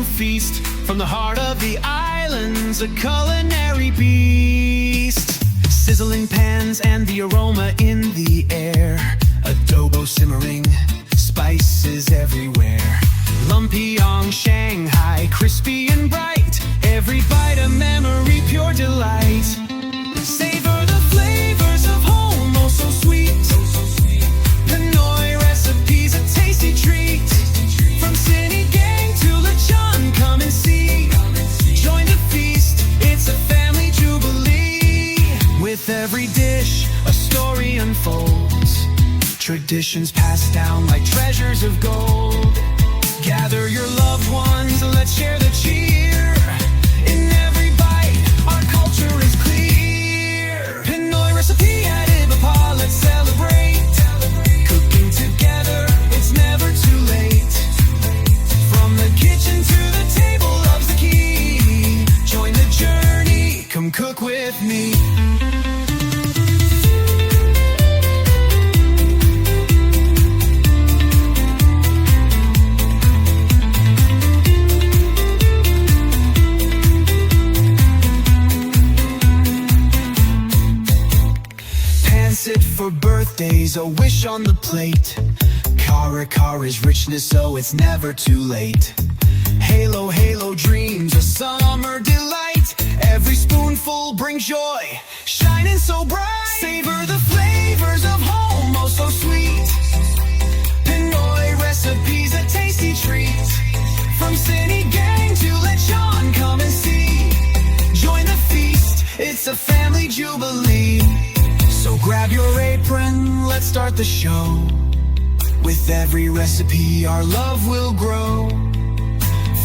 to feast. From the heart of the islands, a culinary beast. Sizzling pans and the aroma in the air. Adobo simmering, spices everywhere. Lumpyong, Shanghai, crispy and bright. Every bite a memory, pure delight. Savor the flavors of home, oh so sweet. Pinoy recipes, a tasty treat. From Cine Gang to Lechon, come and see. Join the feast, it's a family jubilee. With every dish, a story unfolds. Traditions passed down like treasures of gold. Gather your loved ones, let's share the cheer. In every bite, our culture is clear. Pinoy recipe at Ibapa, let's celebrate. Cooking together, it's never too late. From the kitchen to the table, love's the key. Join the journey, come cook with me. Sit for birthdays, a wish on the plate. Kara Kara's richness, so it's never too late. Halo, halo dreams, a summer delight. Every spoonful brings joy, shining so bright. Savor the flavors of home, oh so sweet. Pinoy recipes, a tasty treat. From Cine Gang to Lechon, come and see. Join the feast, it's a family jubilee. So grab your apron, let's start the show. With every recipe, our love will grow.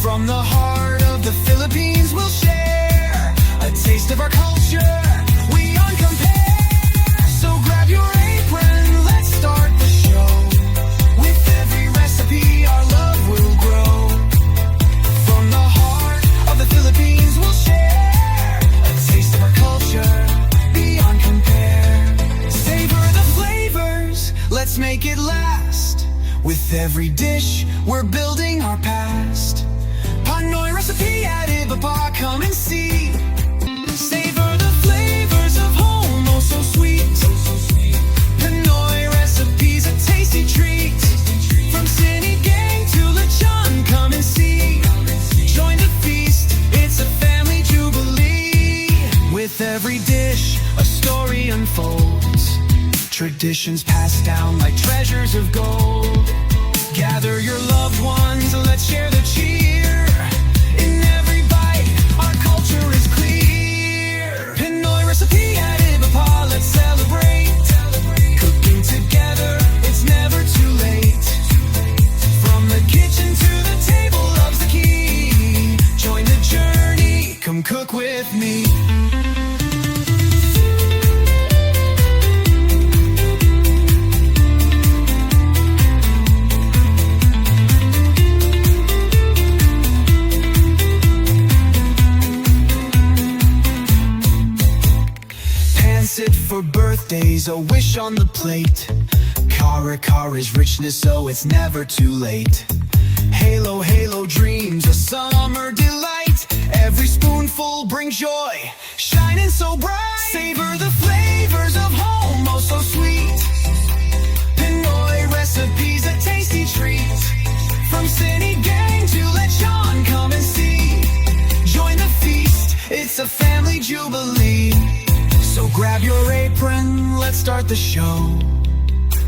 From the heart of the Philippines, we'll share a taste of our culture, we uncompare. So grab your apron, let's start the show. With every recipe, our love will grow. From the heart of the Philippines, we'll share a taste of our culture, beyond compare. Savor the flavors, let's make it last. With every dish, we're building our past. Pinoy recipe at Ibaba, come and see. Savor the flavors of home, oh so sweet. Pinoy recipes, a tasty treat. From Cine Gang to Lechon, come and see. Join the feast, it's a family jubilee. With every dish, a story unfolds. Traditions passed down like treasures of gold. Gather your loved ones, let's share the cheer. In every bite, our culture is clear. Pinoy recipe at Ibapa, let's celebrate. Cooking together, it's never too late. From the kitchen to the table, love's the key. Join the journey, come cook with me. Sit for birthdays, a wish on the plate. Kara Kara's richness, so it's never too late. Halo, halo dreams, a summer delight. Every spoonful brings joy, shining so bright. Savor the flavors of home, oh so sweet. Pinoy recipes, a tasty treat. From Cine Gang to Lechon, come and see. Join the feast, it's a family jubilee. So grab your apron, let's start the show.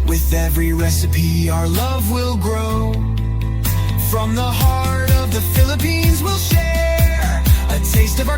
With every recipe, our love will grow. From the heart of the Philippines, we'll share a taste of our